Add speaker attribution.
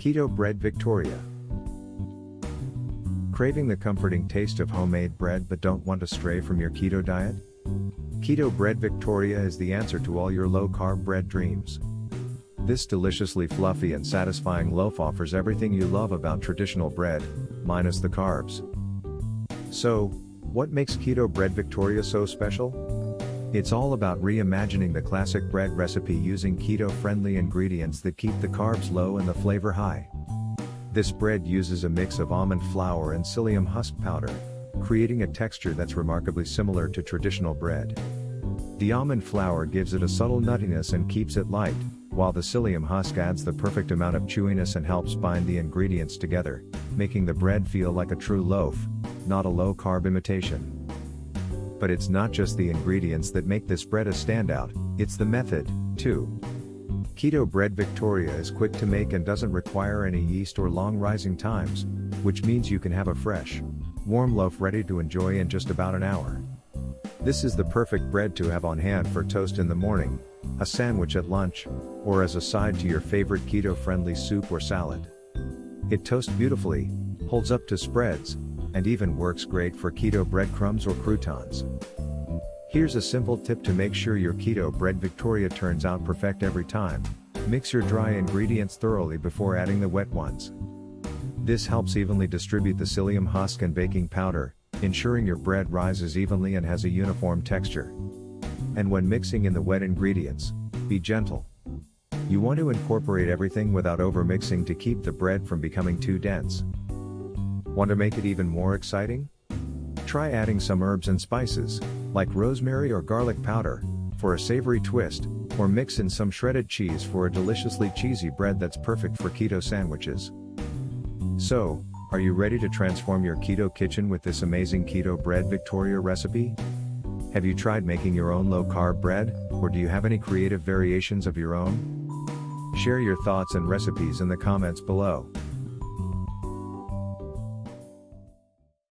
Speaker 1: Keto Bread Victoria. Craving the comforting taste of homemade bread but don't want to stray from your keto diet? Keto Bread Victoria is the answer to all your low-carb bread dreams. This deliciously fluffy and satisfying loaf offers everything you love about traditional bread, minus the carbs. So, what makes Keto Bread Victoria so special? It's all about reimagining the classic bread recipe using keto-friendly ingredients that keep the carbs low and the flavor high. This bread uses a mix of almond flour and psyllium husk powder, creating a texture that's remarkably similar to traditional bread. The almond flour gives it a subtle nuttiness and keeps it light, while the psyllium husk adds the perfect amount of chewiness and helps bind the ingredients together, making the bread feel like a true loaf, not a low-carb imitation. But it's not just the ingredients that make this bread a standout, it's the method, too. Keto Bread Victoria is quick to make and doesn't require any yeast or long rising times, which means you can have a fresh, warm loaf ready to enjoy in just about an hour. This is the perfect bread to have on hand for toast in the morning, a sandwich at lunch, or as a side to your favorite keto-friendly soup or salad. It toasts beautifully, holds up to spreads, and even works great for keto breadcrumbs or croutons. Here's a simple tip to make sure your Keto Bread Victoria turns out perfect every time. Mix your dry ingredients thoroughly before adding the wet ones. This helps evenly distribute the psyllium husk and baking powder, ensuring your bread rises evenly and has a uniform texture. And when mixing in the wet ingredients, be gentle. You want to incorporate everything without overmixing to keep the bread from becoming too dense. Want to make it even more exciting? Try adding some herbs and spices, like rosemary or garlic powder, for a savory twist, or mix in some shredded cheese for a deliciously cheesy bread that's perfect for keto sandwiches. So, are you ready to transform your keto kitchen with this amazing Keto Bread Victoria recipe? Have you tried making your own low-carb bread, or do you have any creative variations of your own? Share your thoughts and recipes in the comments below.